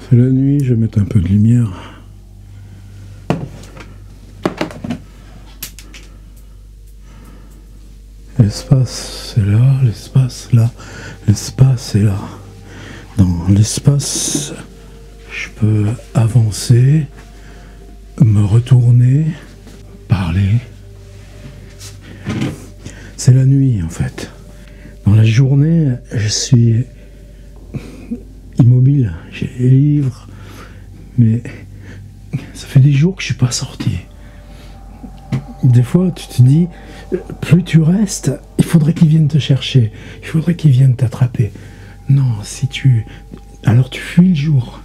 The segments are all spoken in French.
C'est la nuit, je vais mettre un peu de lumière. L'espace c'est là, l'espace là, l'espace est là. Dans l'espace, je peux avancer, me retourner, parler. C'est la nuit en fait. Dans la journée, je suis immobile, j'ai les livres, mais ça fait des jours que je suis pas sorti. Des fois, tu te dis, plus tu restes, il faudrait qu'ils viennent te chercher, il faudrait qu'ils viennent t'attraper. Non, alors tu fuis le jour.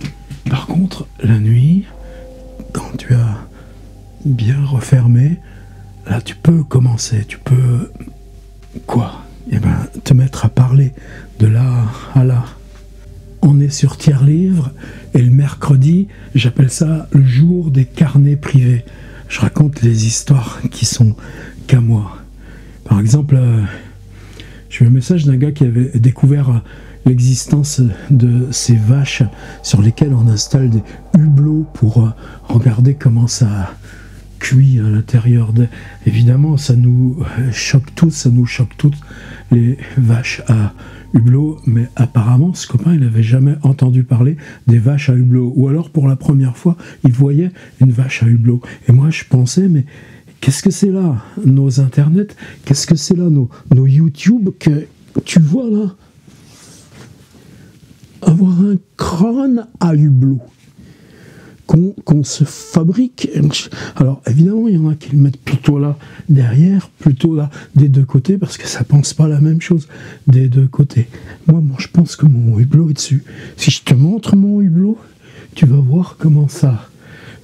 Par contre, la nuit, quand tu as bien refermé, là tu peux commencer, tu peux... Quoi ? Eh ben, te mettre à parler de là à là. On est sur Tiers Livre, et le mercredi, j'appelle ça le jour des carnets privés. Je raconte les histoires qui sont qu'à moi. Par exemple, j'ai eu un message d'un gars qui avait découvert l'existence de ces vaches sur lesquelles on installe des hublots pour regarder comment ça cuit à l'intérieur. Évidemment, ça nous choque tous, les vaches à hublot, mais apparemment, ce copain, il n'avait jamais entendu parler des vaches à hublot. Ou alors, pour la première fois, il voyait une vache à hublot. Et moi, je pensais, mais qu'est-ce que c'est là, nos internets? Qu'est-ce que c'est là, nos YouTube que tu vois là? Avoir un crâne à hublot qu'on se fabrique. Alors évidemment, il y en a qui le mettent plutôt là derrière, plutôt là des deux côtés, parce que ça pense pas la même chose des deux côtés. Moi, je pense que mon hublot est dessus. Si je te montre mon hublot, tu vas voir comment ça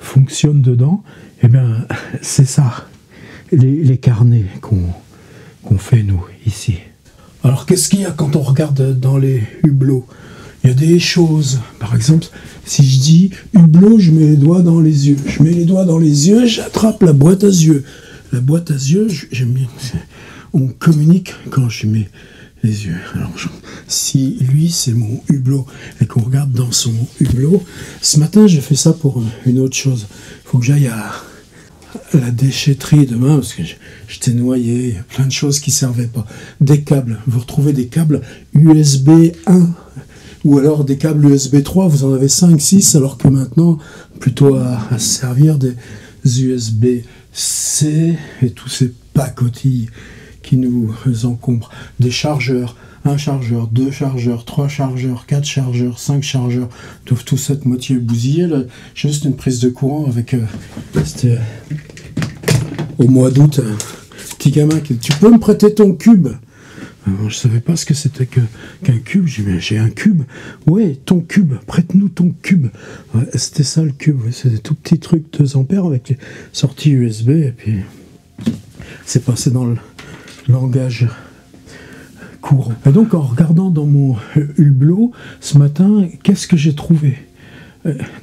fonctionne dedans. Eh bien, c'est ça, les carnets qu'on fait, nous, ici. Alors, qu'est-ce qu'il y a quand on regarde dans les hublots? Il y a des choses. Par exemple, si je dis hublot, je mets les doigts dans les yeux. Je mets les doigts dans les yeux, j'attrape la boîte à yeux. La boîte à yeux, j'aime bien. On communique quand je mets les yeux. Alors, si lui, c'est mon hublot, et qu'on regarde dans son hublot, ce matin, j'ai fait ça pour une autre chose. Il faut que j'aille à la déchetterie demain, parce que j'étais noyé, il y a plein de choses qui ne servaient pas. Des câbles, vous retrouvez des câbles USB 1, ou alors des câbles USB 3, vous en avez 5, 6, alors que maintenant, plutôt à servir des USB-C et tous ces pacotilles qui nous encombrent. Des chargeurs, 1 chargeur, 2 chargeurs, 3 chargeurs, 4 chargeurs, 5 chargeurs, doivent tous être moitié bousillés. Là, j'ai juste une prise de courant avec... c'était au mois d'août, un petit gamin qui dit « Tu peux me prêter ton cube ?» Je savais pas ce que c'était qu'un cube. J'ai dit, mais j'ai un cube. Ouais, ton cube, prête-nous ton cube. Ouais, c'était ça le cube. Ouais, c'est des tout petits trucs 2 ampères avec les sorties USB. Et puis, c'est passé dans le langage courant. Et donc, en regardant dans mon hublot, ce matin, qu'est-ce que j'ai trouvé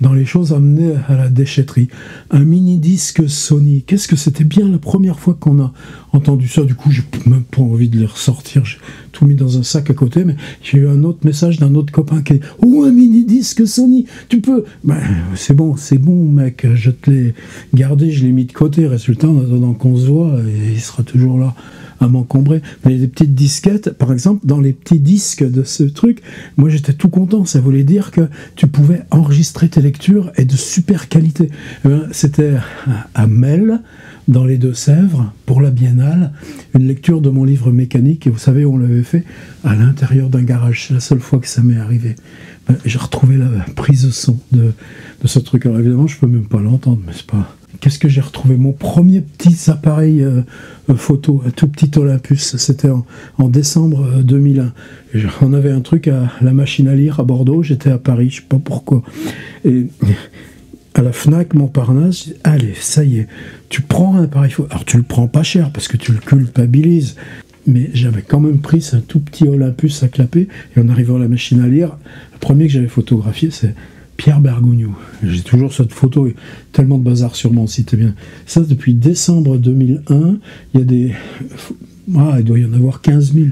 dans les choses amenées à la déchetterie? Un mini-disque Sony. Qu'est-ce que c'était bien la première fois qu'on a entendu ça? Du coup, j'ai même pas envie de les ressortir. J'ai tout mis dans un sac à côté, mais j'ai eu un autre message d'un autre copain qui est « Oh, un mini-disque Sony, tu peux ?» Ben, c'est bon, mec, je te l'ai gardé, je l'ai mis de côté. Résultat, en attendant qu'on se voit, il sera toujours là à m'encombrer. Mais les petites disquettes, par exemple, dans les petits disques de ce truc, moi j'étais tout content. Ça voulait dire que tu pouvais enregistrer tes lectures et de super qualité. C'était à Mel, dans les Deux-Sèvres, pour la Biennale, une lecture de mon livre mécanique. Et vous savez, on l'avait fait à l'intérieur d'un garage. C'est la seule fois que ça m'est arrivé. J'ai retrouvé la prise de son de ce truc. Alors évidemment, je peux même pas l'entendre, mais c'est pas... Qu'est-ce que j'ai retrouvé? Mon premier petit appareil photo, un tout petit Olympus, c'était en décembre 2001. On avait un truc à la machine à lire à Bordeaux, j'étais à Paris, je sais pas pourquoi. Et à la Fnac Montparnasse, je dis, allez, ça y est, tu prends un appareil photo. Alors tu le prends pas cher parce que tu le culpabilises. Mais j'avais quand même pris ce tout petit Olympus à clapper, et en arrivant à la machine à lire, le premier que j'avais photographié, c'est Pierre Bergougnou. J'ai toujours cette photo, tellement de bazar sur mon site. Bien. Ça, depuis décembre 2001, il y a des... il doit y en avoir 15 000.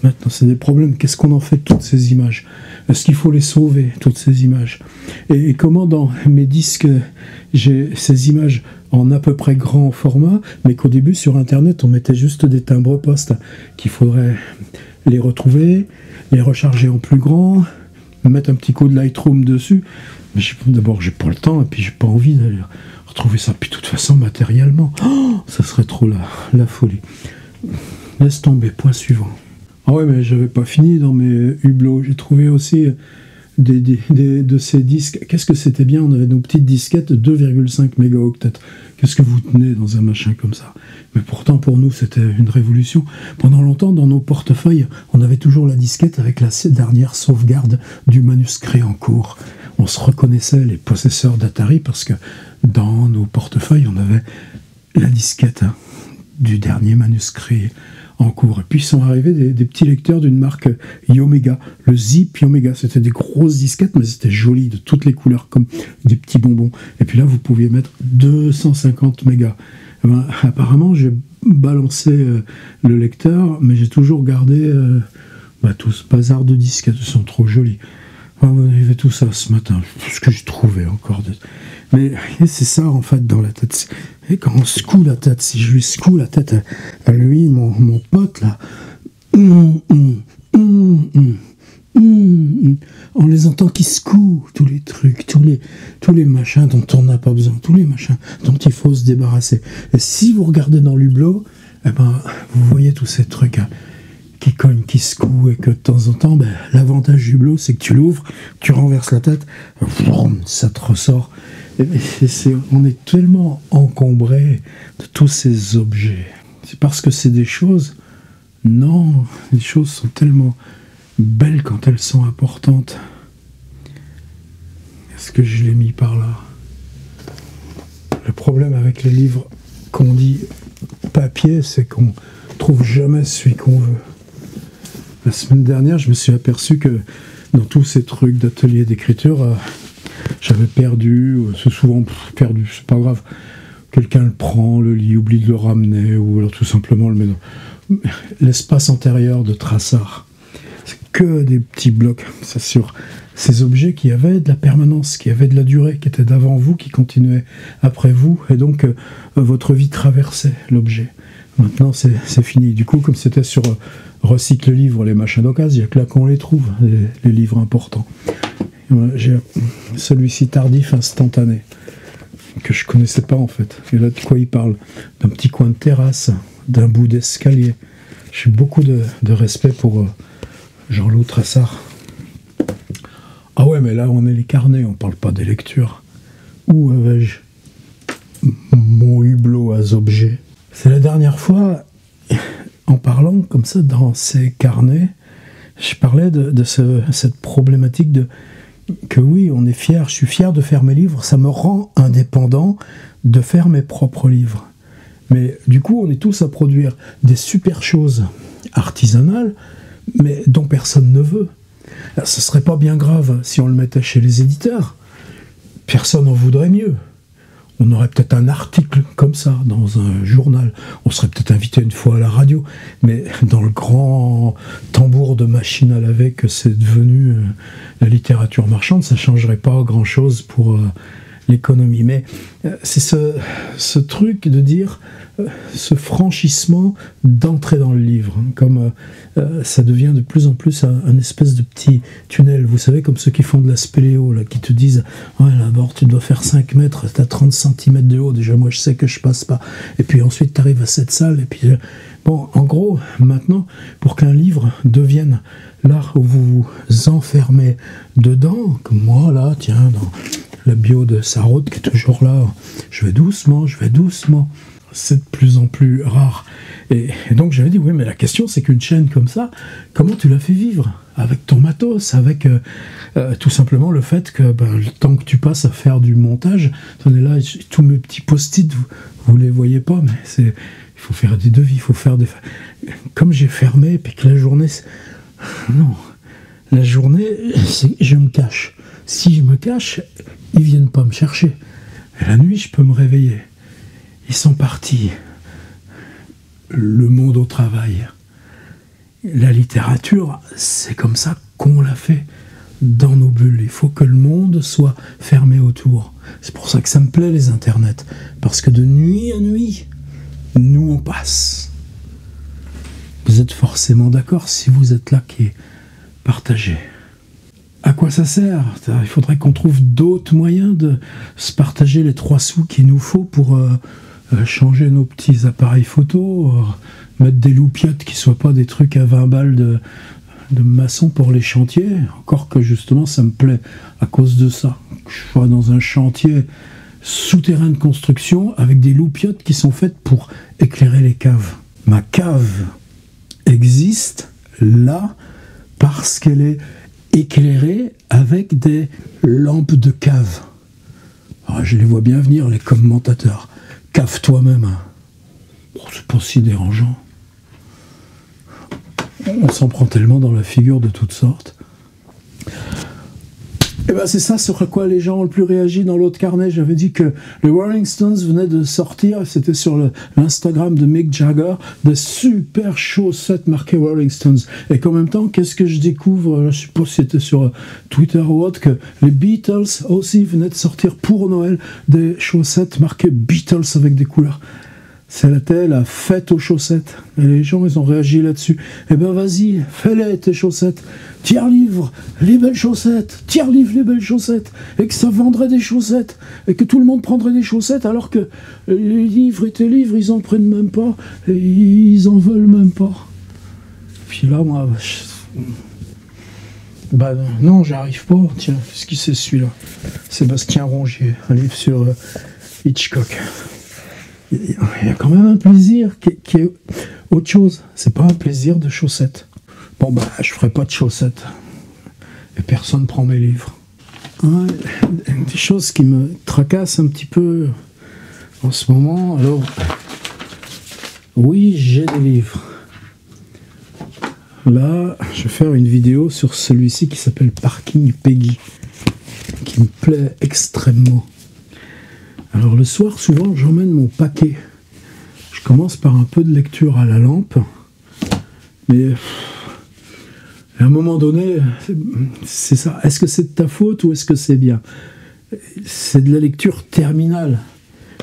Maintenant, c'est des problèmes. Qu'est-ce qu'on en fait de toutes ces images? est-ce qu'il faut les sauver, toutes ces images? Et comment dans mes disques, j'ai ces images en à peu près grand format, mais qu'au début, sur Internet, on mettait juste des timbres-poste, qu'il faudrait les retrouver, les recharger en plus grand, mettre un petit coup de Lightroom dessus. Mais d'abord, j'ai pas le temps, et puis j'ai pas envie d'aller retrouver ça. Puis de toute façon, matériellement, ça serait trop la folie. Laisse tomber, point suivant. Ah ouais, mais j'avais pas fini dans mes hublots. J'ai trouvé aussi de ces disques. Qu'est-ce que c'était bien? On avait nos petites disquettes de 2,5 mégaoctets. Qu'est-ce que vous tenez dans un machin comme ça? Mais pourtant, pour nous, c'était une révolution. Pendant longtemps, dans nos portefeuilles, on avait toujours la disquette avec la dernière sauvegarde du manuscrit en cours. On se reconnaissait, les possesseurs d'Atari, parce que dans nos portefeuilles, on avait la disquette du dernier manuscrit en cours. Et puis sont arrivés des petits lecteurs d'une marque Yomega, le Zip Yomega. C'était des grosses disquettes, mais c'était joli, de toutes les couleurs, comme des petits bonbons. Et puis là, vous pouviez mettre 250 mégas. Eh ben, apparemment, j'ai balancé le lecteur, mais j'ai toujours gardé tout ce bazar de disquettes. Ils sont trop jolis. Il y avait tout ça ce matin, ce que j'ai trouvé encore. Mais c'est ça, en fait, dans la tête. Et quand on secoue la tête, si je lui secoue la tête à lui, mon pote, là, on les entend qui secouent, tous les trucs, tous les machins dont on n'a pas besoin, tous les machins dont il faut se débarrasser. Et si vous regardez dans l'hublot, eh ben, vous voyez tous ces trucs qui cognent, qui secouent, et que de temps en temps, l'avantage du hublot, c'est que tu l'ouvres, tu renverses la tête, ça te ressort. Et on est tellement encombré de tous ces objets. C'est parce que c'est des choses? Non, les choses sont tellement belles quand elles sont importantes. Est-ce que je l'ai mis par là? Le problème avec les livres qu'on dit papier, c'est qu'on trouve jamais celui qu'on veut. La semaine dernière, je me suis aperçu que dans tous ces trucs d'atelier d'écriture, j'avais perdu, c'est souvent perdu, c'est pas grave. Quelqu'un le prend, le lit, oublie de le ramener, ou alors tout simplement le met dans l'espace antérieur de Traçard. C'est que des petits blocs, c'est sur ces objets qui avaient de la permanence, qui avaient de la durée, qui étaient d'avant vous, qui continuaient après vous, et donc votre vie traversait l'objet. Maintenant, c'est fini. Du coup, comme c'était sur Recycle Livre, les machins d'occasion, il n'y a que là qu'on les trouve, les livres importants. J'ai celui-ci tardif, instantané, que je connaissais pas en fait. Et là, de quoi il parle? D'un petit coin de terrasse, d'un bout d'escalier. J'ai beaucoup de respect pour Jean-Loup Traçard. Ah ouais, mais là, on est les carnets, on parle pas des lectures. Où avais-je mon hublot à objets? C'est la dernière fois, en parlant comme ça dans ces carnets, je parlais de cette problématique que oui, on est fier, je suis fier de faire mes livres, ça me rend indépendant de faire mes propres livres. Mais du coup, on est tous à produire des super choses artisanales, mais dont personne ne veut. Alors, ce serait pas bien grave si on le mettait chez les éditeurs. Personne n'en voudrait mieux. On aurait peut-être un article comme ça dans un journal. On serait peut-être invité une fois à la radio. Mais dans le grand tambour de machine à laver que c'est devenu la littérature marchande, ça ne changerait pas grand-chose pour l'économie. Mais c'est ce truc de dire, ce franchissement d'entrer dans le livre. Comme ça devient de plus en plus un espèce de petit tunnel. Vous savez, comme ceux qui font de la spéléo, là, qui te disent « Ouais, d'abord, tu dois faire 5 mètres, tu as 30 cm de haut. Déjà, moi, je sais que je passe pas. Et puis ensuite, tu arrives à cette salle. Et puis, bon, en gros, maintenant, pour qu'un livre devienne l'art où vous vous enfermez dedans, comme moi, là, tiens, dans la bio de Sarraute, qui est toujours là, je vais doucement, c'est de plus en plus rare. Et donc j'avais dit, oui, mais la question c'est qu'une chaîne comme ça, comment tu la fais vivre? Avec ton matos, avec tout simplement le fait que le temps que tu passes à faire du montage, tenez là, tous mes petits post-it, vous les voyez pas, mais il faut faire des devis, il faut faire des... Comme j'ai fermé, puis que la journée... Non, la journée, je me cache. Si je me cache, ils viennent pas me chercher. Et la nuit, je peux me réveiller. Ils sont partis. Le monde au travail. La littérature, c'est comme ça qu'on l'a fait dans nos bulles. Il faut que le monde soit fermé autour. C'est pour ça que ça me plaît les internets. Parce que de nuit à nuit, nous on passe. Vous êtes forcément d'accord si vous êtes là qui est partagé. À quoi ça sert? Il faudrait qu'on trouve d'autres moyens de se partager les 3 sous qu'il nous faut pour changer nos petits appareils photo, mettre des loupiottes qui ne soient pas des trucs à 20 balles de maçon pour les chantiers. Encore que justement ça me plaît à cause de ça. Que je sois dans un chantier souterrain de construction avec des loupiottes qui sont faites pour éclairer les caves. Ma cave existe là parce qu'elle est éclairée avec des lampes de cave. Alors, je les vois bien venir, les commentateurs. Cave toi-même. Bon, c'est pas si dérangeant. On s'en prend tellement dans la figure de toutes sortes. Et ben c'est ça sur quoi les gens ont le plus réagi dans l'autre carnet. J'avais dit que les Rolling Stones venaient de sortir, c'était sur l'Instagram de Mick Jagger, des super chaussettes marquées Rolling Stones. Et qu'en même temps, qu'est-ce que je découvre, je sais pas si c'était sur Twitter ou autre, que les Beatles aussi venaient de sortir pour Noël des chaussettes marquées Beatles avec des couleurs. C'était la fête aux chaussettes. Et les gens, ils ont réagi là-dessus. Eh ben vas-y, fais-les tes chaussettes. Tiers-livre, les belles chaussettes. Tiers-livre, les belles chaussettes. Et que ça vendrait des chaussettes. Et que tout le monde prendrait des chaussettes alors que les livres et tes livres, ils en prennent même pas. Et ils en veulent même pas. Puis là, moi... Bah non, j'arrive pas. Tiens, qu'est-ce qui c'est celui-là? Sébastien Rongier, un livre sur Hitchcock. Il y a quand même un plaisir qui est autre chose. C'est pas un plaisir de chaussettes. Bon, bah, je ferai pas de chaussettes. Et personne prend mes livres. Ouais, des choses qui me tracassent un petit peu en ce moment. Alors, oui, j'ai des livres. Là, je vais faire une vidéo sur celui-ci qui s'appelle Parking Peggy, qui me plaît extrêmement. Alors le soir, souvent, j'emmène mon paquet. Je commence par un peu de lecture à la lampe, mais à un moment donné, c'est ça. Est-ce que c'est de ta faute ou est-ce que c'est bien? C'est de la lecture terminale.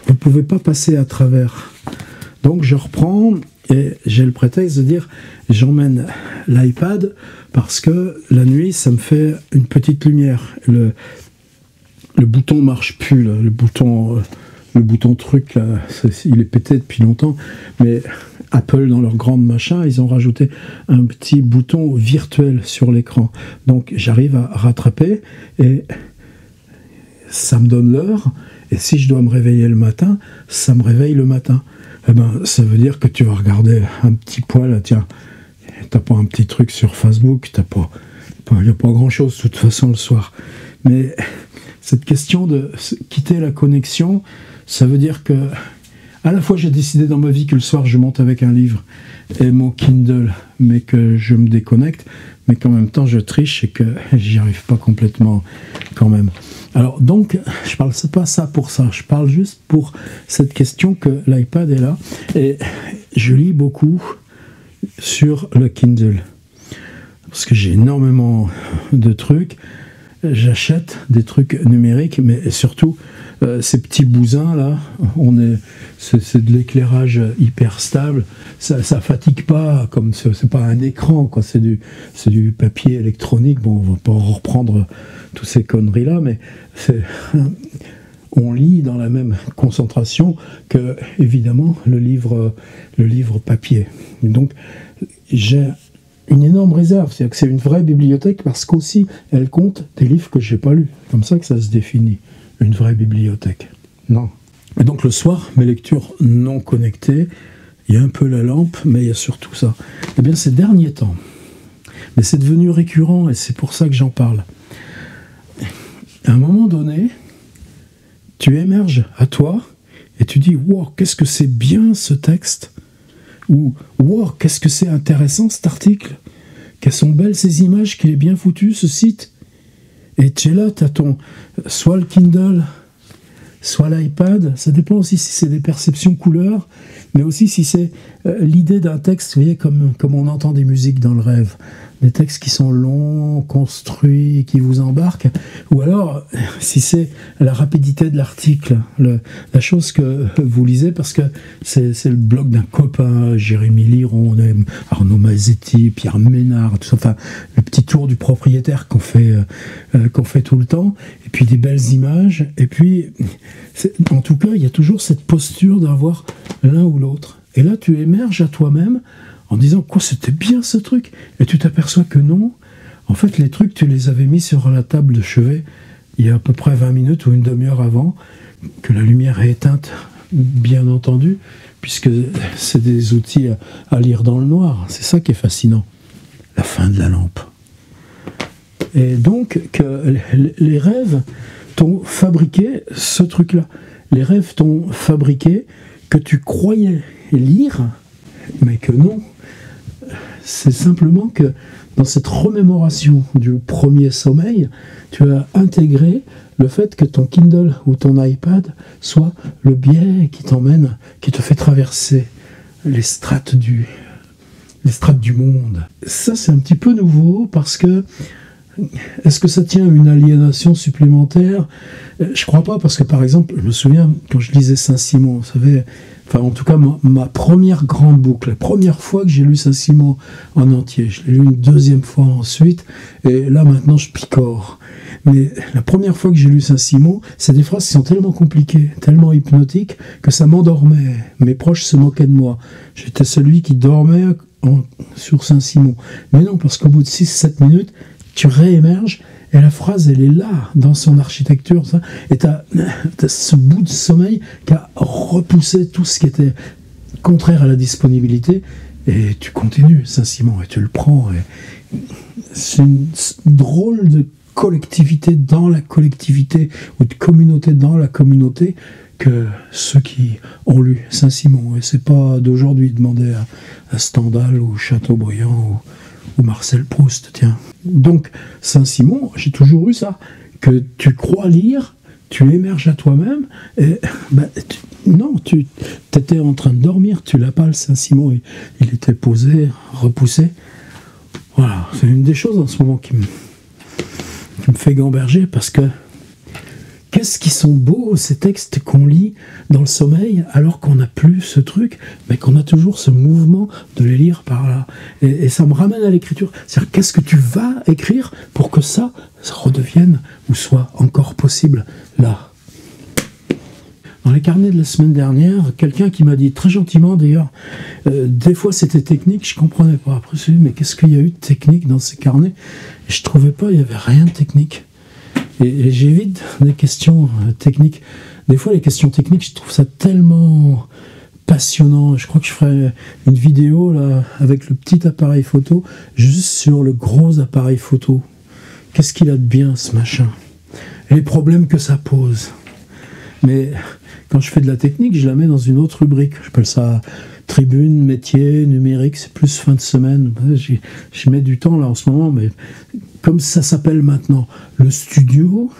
Vous ne pouvez pas passer à travers. Donc je reprends et j'ai le prétexte de dire j'emmène l'iPad parce que la nuit, ça me fait une petite lumière. Le bouton marche plus, là. Le bouton truc, là, il est pété depuis longtemps, mais Apple, dans leur grande machin, ils ont rajouté un petit bouton virtuel sur l'écran. Donc j'arrive à rattraper et ça me donne l'heure, et si je dois me réveiller le matin, ça me réveille le matin. Eh ben, ça veut dire que tu vas regarder un petit poil, tiens, t'as pas un petit truc sur Facebook, il n'y a pas grand-chose de toute façon le soir. Mais cette question de quitter la connexion, ça veut dire que à la fois j'ai décidé dans ma vie que le soir je monte avec un livre et mon Kindle, mais que je me déconnecte, mais qu'en même temps je triche et que j'y arrive pas complètement quand même. Alors donc, je parle pas ça pour ça, je parle juste pour cette question que l'iPad est là, et je lis beaucoup sur le Kindle, parce que j'ai énormément de trucs. J'achète des trucs numériques, mais surtout ces petits bousins là, c'est de l'éclairage hyper stable, ça fatigue pas, comme c'est pas un écran quoi, c'est du papier électronique. Bon, on va pas reprendre toutes ces conneries là, mais on lit dans la même concentration que évidemment le livre papier. Et donc j'ai une énorme réserve, c'est-à-dire que c'est une vraie bibliothèque parce qu'aussi elle compte des livres que j'ai pas lus. C'est comme ça que ça se définit, une vraie bibliothèque. Non. Et donc le soir, mes lectures non connectées, il y a un peu la lampe, mais il y a surtout ça. Eh bien ces derniers temps, mais c'est devenu récurrent et c'est pour ça que j'en parle. À un moment donné, tu émerges à toi et tu dis « Wow, qu'est-ce que c'est bien ce texte !» ou « Wow, qu'est-ce que c'est intéressant cet article !» Qu'elles sont belles ces images, qu'il est bien foutu ce site. Et tu es là, tu as soit le Kindle, soit l'iPad, ça dépend aussi si c'est des perceptions couleurs, mais aussi si c'est l'idée d'un texte, vous voyez, comme on entend des musiques dans le rêve, des textes qui sont longs, construits, qui vous embarquent, ou alors si c'est la rapidité de l'article, la chose que vous lisez, parce que c'est le blog d'un copain, Jérémy Liron, Arnaud Mazetti, Pierre Ménard, tout ça, enfin, le petit tour du propriétaire qu'on fait tout le temps, et puis des belles images, et puis, en tout cas, il y a toujours cette posture d'avoir l'un ou l'autre. Et là, tu émerges à toi-même en disant, quoi, c'était bien ce truc, et tu t'aperçois que non. En fait, les trucs, tu les avais mis sur la table de chevet il y a à peu près 20 minutes ou une demi-heure avant, que la lumière est éteinte, bien entendu, puisque c'est des outils à lire dans le noir. C'est ça qui est fascinant, la fin de la lampe. Et donc, que les rêves t'ont fabriqué ce truc-là. Les rêves t'ont fabriqué que tu croyais lire, mais que non. C'est simplement que dans cette remémoration du premier sommeil, tu as intégré le fait que ton Kindle ou ton iPad soit le biais qui t'emmène, qui te fait traverser les strates du monde. Ça, c'est un petit peu nouveau parce que est-ce que ça tient à une aliénation supplémentaire? Je crois pas, parce que par exemple, je me souviens quand je lisais Saint-Simon, vous savez, enfin en tout cas ma première grande boucle, la première fois que j'ai lu Saint-Simon en entier, je l'ai lu une deuxième fois ensuite, et là maintenant je picore. Mais la première fois que j'ai lu Saint-Simon, c'est des phrases qui sont tellement compliquées, tellement hypnotiques, que ça m'endormait. Mes proches se moquaient de moi. J'étais celui qui dormait sur Saint-Simon. Mais non, parce qu'au bout de 6-7 minutes, tu réémerges, et la phrase, elle est là, dans son architecture, ça, et t'as ce bout de sommeil qui a repoussé tout ce qui était contraire à la disponibilité, et tu continues, Saint-Simon, et tu le prends. C'est une drôle de collectivité dans la collectivité, ou de communauté dans la communauté, que ceux qui ont lu Saint-Simon. Et c'est pas d'aujourd'hui, demander à Stendhal, ou Chateaubriand, ou Marcel Proust, tiens. Donc, Saint-Simon, j'ai toujours eu ça, que tu crois lire, tu émerges à toi-même, et non, tu étais en train de dormir, tu l'as pas, le Saint-Simon, il était posé, repoussé. Voilà, c'est une des choses en ce moment qui me fait gamberger, parce que qu'est-ce qu'ils sont beaux, ces textes qu'on lit dans le sommeil, alors qu'on n'a plus ce truc, mais qu'on a toujours ce mouvement de les lire par là. Et ça me ramène à l'écriture. C'est-à-dire, qu'est-ce que tu vas écrire pour que ça redevienne, ou soit encore possible, là. Dans les carnets de la semaine dernière, quelqu'un qui m'a dit, très gentiment d'ailleurs, des fois c'était technique, je comprenais pas. Après, je me suis dit, mais qu'est-ce qu'il y a eu de technique dans ces carnets? Et je trouvais pas, il y avait rien de technique. Et j'évite des questions techniques. Des fois, les questions techniques, je trouve ça tellement passionnant. Je crois que je ferai une vidéo là, avec le petit appareil photo, juste sur le gros appareil photo. Qu'est-ce qu'il a de bien, ce machin? Et les problèmes que ça pose. Mais quand je fais de la technique, je la mets dans une autre rubrique. J'appelle ça tribune, métier, numérique. C'est plus fin de semaine. J'y mets du temps là en ce moment, mais comme ça s'appelle maintenant le studio,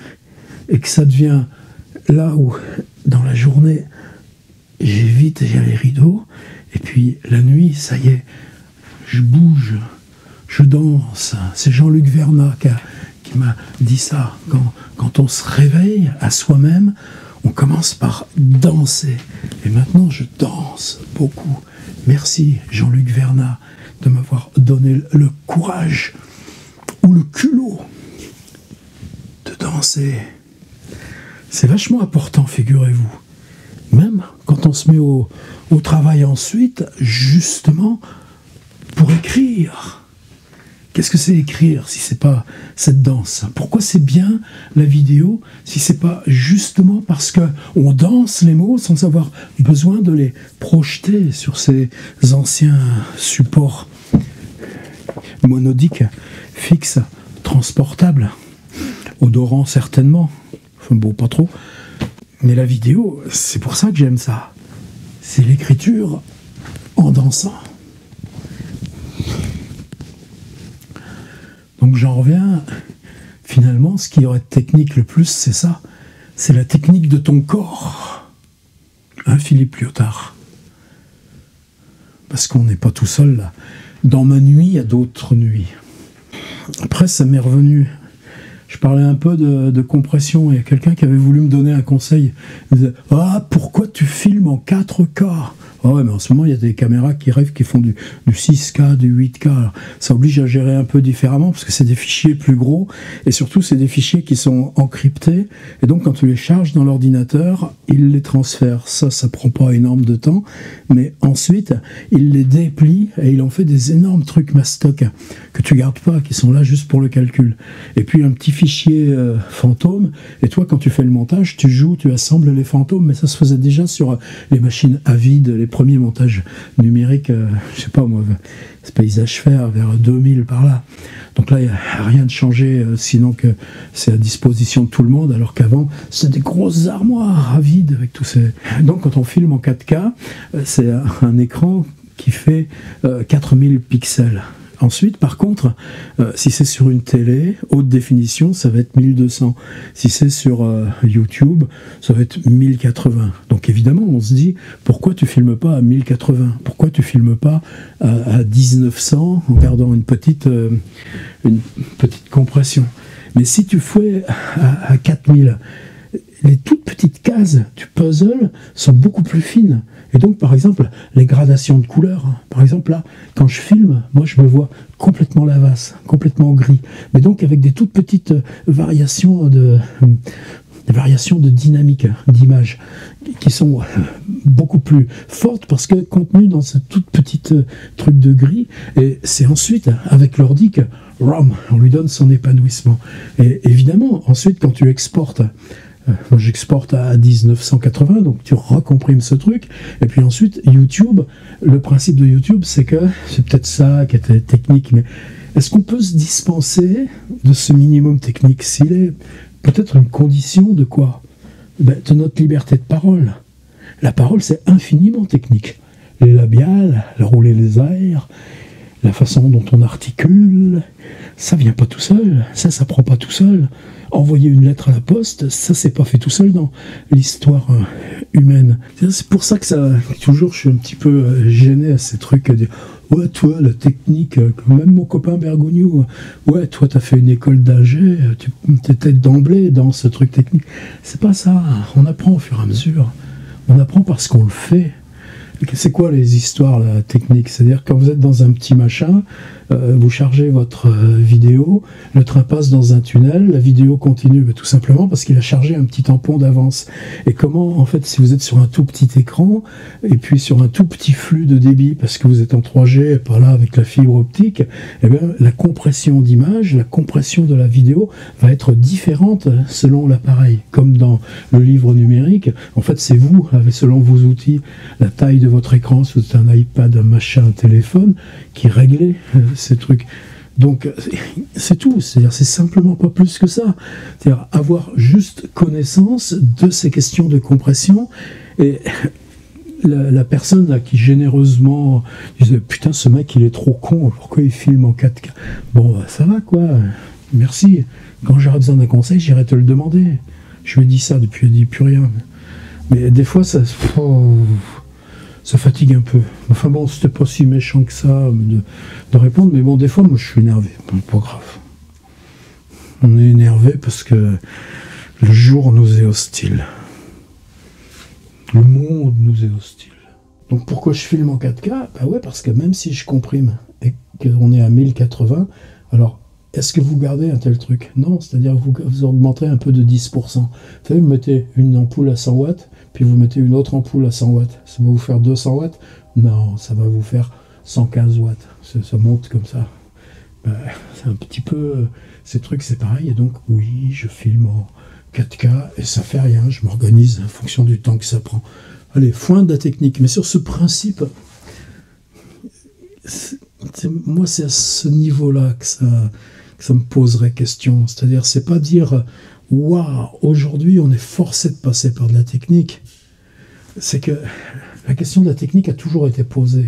et que ça devient là où, dans la journée, j'évite, il y a les rideaux, et puis la nuit, ça y est, je bouge, je danse. C'est Jean-Luc Vernat qui m'a dit ça. Quand on se réveille à soi-même, on commence par danser. Et maintenant, je danse beaucoup. Merci, Jean-Luc Vernat, de m'avoir donné le courage ou le culot de danser. C'est vachement important, figurez-vous. Même quand on se met au travail ensuite, justement, pour écrire. Qu'est-ce que c'est écrire si c'est pas cette danse? Pourquoi c'est bien la vidéo si c'est pas justement parce que on danse les mots sans avoir besoin de les projeter sur ces anciens supports monodiques, fixes, transportables, odorants certainement, enfin bon, pas trop, mais la vidéo, c'est pour ça que j'aime ça. C'est l'écriture en dansant. Donc j'en reviens, finalement, ce qui aurait de technique le plus, c'est ça. c'est la technique de ton corps. Hein, Philippe Lyotard? Parce qu'on n'est pas tout seul là. Dans ma nuit, il y a d'autres nuits. Après, ça m'est revenu. Je parlais un peu de compression. Il y a quelqu'un qui avait voulu me donner un conseil. Il disait, ah, pourquoi tu filmes en 4K? Ah ouais, mais en ce moment, il y a des caméras qui rêvent, qui font du 6K, du 8K. Alors, ça oblige à gérer un peu différemment, parce que c'est des fichiers plus gros, et surtout, c'est des fichiers qui sont encryptés, et donc, quand tu les charges dans l'ordinateur, il les transfère. Ça prend pas énorme de temps, mais ensuite, il les déplie, et il en fait des énormes trucs mastoc, que tu gardes pas, qui sont là juste pour le calcul. Et puis, un petit fichier fantôme, et toi, quand tu fais le montage, tu joues, tu assembles les fantômes, mais ça se faisait déjà sur les machines à vide, les premiers montages numériques, je sais pas moi, c'est paysage faire vers 2000 par là. Donc là, il n'y a rien de changé, sinon que c'est à disposition de tout le monde, alors qu'avant, c'était des grosses armoires à vide avec tous ces... Donc quand on filme en 4K, c'est un écran qui fait 4000 pixels. Ensuite, par contre, si c'est sur une télé, haute définition, ça va être 1200. Si c'est sur YouTube, ça va être 1080. Donc évidemment, on se dit, pourquoi tu filmes pas à 1080? Pourquoi tu filmes pas à 1900 en gardant une petite compression? Mais si tu fais à 4000, les toutes petites cases du puzzle sont beaucoup plus fines. Et donc, par exemple, les gradations de couleurs. Par exemple, là, quand je filme, moi, je me vois complètement lavasse, complètement gris. Mais donc, avec des toutes petites variations de dynamique, d'image, qui sont beaucoup plus fortes parce que contenues dans ce toute petite truc de gris. Et c'est ensuite, avec l'ordi, que on lui donne son épanouissement. Et évidemment, ensuite, quand tu exportes, moi j'exporte à 1980, donc tu recomprimes ce truc. Et puis ensuite, YouTube, le principe de YouTube, c'est que, c'est peut-être ça qui était technique, mais est-ce qu'on peut se dispenser de ce minimum technique s'il est peut-être une condition de quoi? De notre liberté de parole. La parole, c'est infiniment technique. Les labiales, rouler les airs, la façon dont on articule, ça vient pas tout seul, ça prend pas tout seul. Envoyer une lettre à la poste, ça c'est pas fait tout seul dans l'histoire humaine. C'est pour ça que toujours je suis un petit peu gêné à ces trucs à dire ouais toi la technique, même mon copain Bergogneau, ouais toi t'as fait une école d'ingé, tu étais d'emblée dans ce truc technique. C'est pas ça, on apprend au fur et à mesure, on apprend parce qu'on le fait. C'est quoi les histoires là, techniques? C'est-à-dire quand vous êtes dans un petit machin, vous chargez votre vidéo, le train passe dans un tunnel, la vidéo continue, tout simplement parce qu'il a chargé un petit tampon d'avance. Et comment, en fait, si vous êtes sur un tout petit écran, et puis sur un tout petit flux de débit, parce que vous êtes en 3G, pas là avec la fibre optique, eh bien, la compression d'image, la compression de la vidéo va être différente selon l'appareil. Comme dans le livre numérique, en fait, c'est vous, avec selon vos outils, la taille de votre écran, si c'est un iPad, un machin, un téléphone, qui réglait ces trucs. Donc, c'est tout. C'est-à-dire, c'est simplement pas plus que ça. C'est-à-dire, avoir juste connaissance de ces questions de compression. Et la personne là, qui généreusement disait « Putain, ce mec, il est trop con. Pourquoi il filme en 4K ?» Bon, ça va, quoi. Merci. Quand j'aurai besoin d'un conseil, j'irai te le demander. Je lui ai dit ça depuis, elle dit plus rien. Mais des fois, ça fatigue un peu. Enfin bon, c'était pas si méchant que ça de répondre, mais bon, des fois, moi, je suis énervé. Bon, pas grave. On est énervé parce que le jour nous est hostile. Le monde nous est hostile. Donc pourquoi je filme en 4K? Bah ouais, parce que même si je comprime et qu'on est à 1080, alors est-ce que vous gardez un tel truc? Non, c'est-à-dire que vous augmentez un peu de 10%. Vous savez, vous mettez une ampoule à 100 watts, puis vous mettez une autre ampoule à 100 watts. Ça va vous faire 200 watts? Non, ça va vous faire 115 watts. Ça monte comme ça. Ben, c'est un petit peu... Ces trucs, c'est pareil. Et donc, oui, je filme en 4K et ça fait rien. Je m'organise en fonction du temps que ça prend. Allez, foin de la technique. Mais sur ce principe, moi, c'est à ce niveau-là que ça me poserait question. C'est-à-dire, c'est pas dire... Waouh, aujourd'hui, on est forcé de passer par de la technique. C'est que la question de la technique a toujours été posée.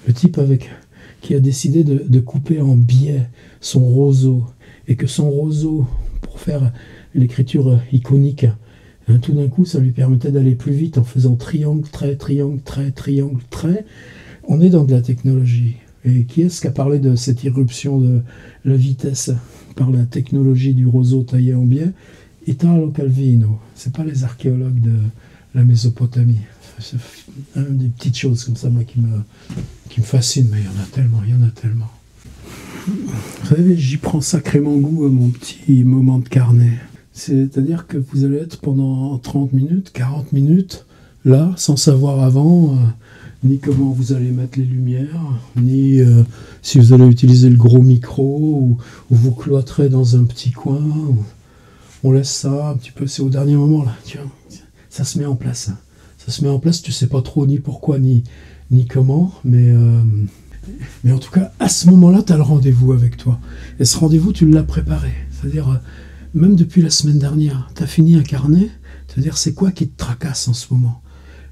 Le type qui a décidé de couper en biais son roseau, et que son roseau, pour faire l'écriture iconique, Et tout d'un coup, ça lui permettait d'aller plus vite en faisant triangle, trait, triangle, trait, triangle, trait. On est dans de la technologie. Et qui est-ce qui a parlé de cette irruption de la vitesse par la technologie du roseau taillé en biais? Italo Calvino. C'est pas les archéologues de la Mésopotamie. C'est une des petites choses comme ça, moi, qui me fascine, mais il y en a tellement, il y en a tellement. Vous savez, j'y prends sacrément goût à mon petit moment de carnet. C'est-à-dire que vous allez être pendant 30 minutes, 40 minutes, là, sans savoir avant, ni comment vous allez mettre les lumières, ni si vous allez utiliser le gros micro, ou vous cloîtrez dans un petit coin, ou on laisse ça un petit peu, c'est au dernier moment, là, tiens, ça se met en place. Ça se met en place, tu sais pas trop ni pourquoi, ni comment, mais en tout cas, à ce moment-là, tu as le rendez-vous avec toi. Et ce rendez-vous, tu l'as préparé. C'est-à-dire, même depuis la semaine dernière, tu as fini un carnet, c'est-à-dire, c'est quoi qui te tracasse en ce moment?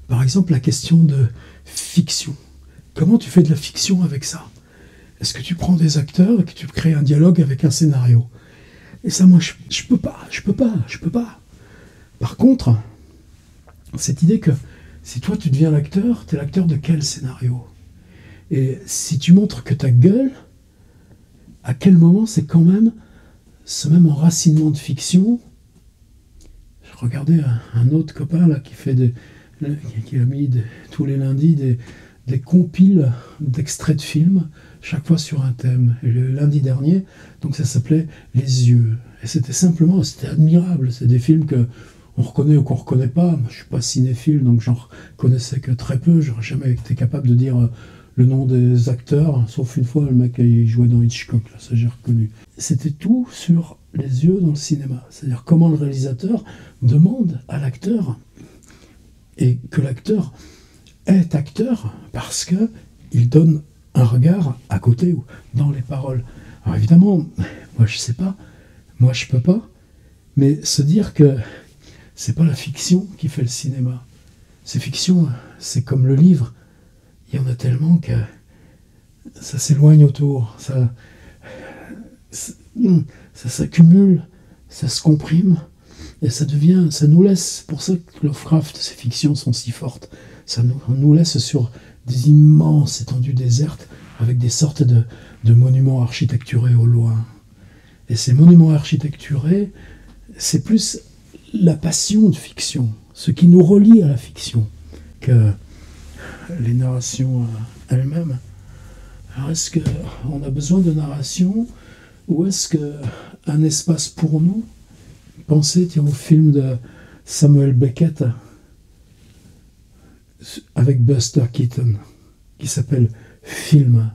Par exemple, la question de fiction. Comment tu fais de la fiction avec ça? Est-ce que tu prends des acteurs et que tu crées un dialogue avec un scénario? Et ça, moi, je peux pas. Par contre, cette idée que si toi, tu deviens l'acteur, tu es l'acteur de quel scénario? Et si tu montres que ta gueule, à quel moment c'est quand même ce même enracinement de fiction? Je regardais un autre copain là qui a mis tous les lundis des compiles d'extraits de films, chaque fois sur un thème. Et le lundi dernier, donc ça s'appelait Les Yeux. Et c'était admirable. C'est des films que on reconnaît ou qu'on reconnaît pas. Moi, je suis pas cinéphile, donc j'en connaissais que très peu. J'aurais jamais été capable de dire le nom des acteurs, sauf une fois, le mec il jouait dans Hitchcock, là, ça j'ai reconnu. C'était tout sur les yeux dans le cinéma. C'est-à-dire comment le réalisateur demande à l'acteur, et que l'acteur est acteur parce qu'il donne un regard à côté ou dans les paroles. Alors évidemment, moi je sais pas, moi je peux pas, mais se dire que c'est pas la fiction qui fait le cinéma. C'est fiction, c'est comme le livre. Il y en a tellement que ça s'éloigne autour, ça s'accumule, ça se comprime, et ça nous laisse, c'est pour ça que Lovecraft, ses fictions sont si fortes, ça nous laisse sur des immenses étendues désertes, avec des sortes de monuments architecturés au loin. Et ces monuments architecturés, c'est plus la passion de fiction, ce qui nous relie à la fiction, que les narrations elles-mêmes. Alors est-ce qu'on a besoin de narration, ou est-ce qu'un espace pour nous? Pensez au film de Samuel Beckett avec Buster Keaton qui s'appelle Film,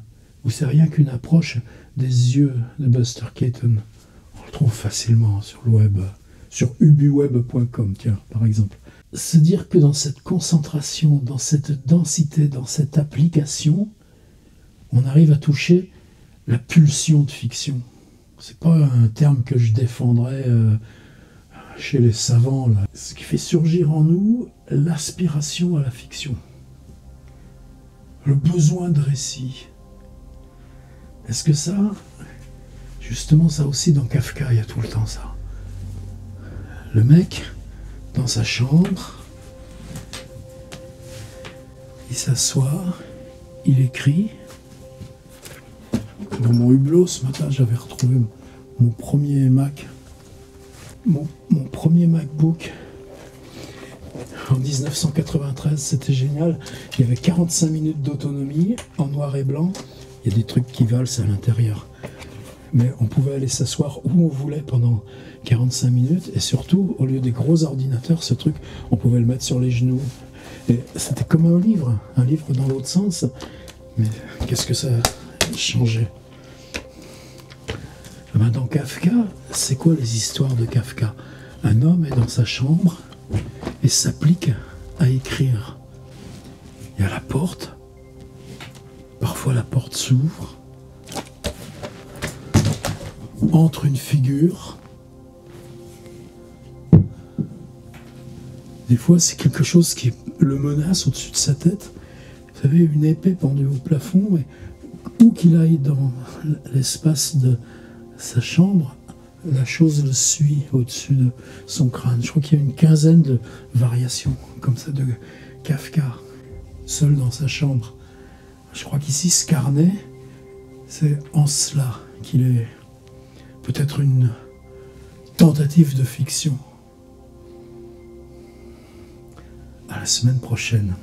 où c'est rien qu'une approche des yeux de Buster Keaton. On le trouve facilement sur le web, sur ubuweb.com, tiens, par exemple. Se dire que dans cette concentration, dans cette densité, dans cette application, on arrive à toucher la pulsion de fiction. C'est pas un terme que je défendrais chez les savants, là. Ce qui fait surgir en nous l'aspiration à la fiction, le besoin de récit. Est-ce que ça, justement, ça aussi dans Kafka, il y a tout le temps ça. Le mec, dans sa chambre, il s'assoit, il écrit. Dans mon hublot, ce matin, j'avais retrouvé mon premier Mac, mon premier MacBook en 1993, c'était génial. Il y avait 45 minutes d'autonomie en noir et blanc. Il y a des trucs qui valsent à l'intérieur. Mais on pouvait aller s'asseoir où on voulait pendant 45 minutes. Et surtout, au lieu des gros ordinateurs, ce truc, on pouvait le mettre sur les genoux. Et c'était comme un livre dans l'autre sens. Mais qu'est-ce que ça a changé? Dans Kafka, c'est quoi les histoires de Kafka? Un homme est dans sa chambre et s'applique à écrire. Il y a la porte. Parfois la porte s'ouvre. Entre une figure. Des fois, c'est quelque chose qui le menace au-dessus de sa tête. Vous savez, une épée pendue au plafond, et où qu'il aille dans l'espace de sa chambre, la chose le suit au-dessus de son crâne. Je crois qu'il y a une quinzaine de variations comme ça de Kafka, seul dans sa chambre. Je crois qu'ici, ce carnet, c'est en cela qu'il est peut-être une tentative de fiction. À la semaine prochaine.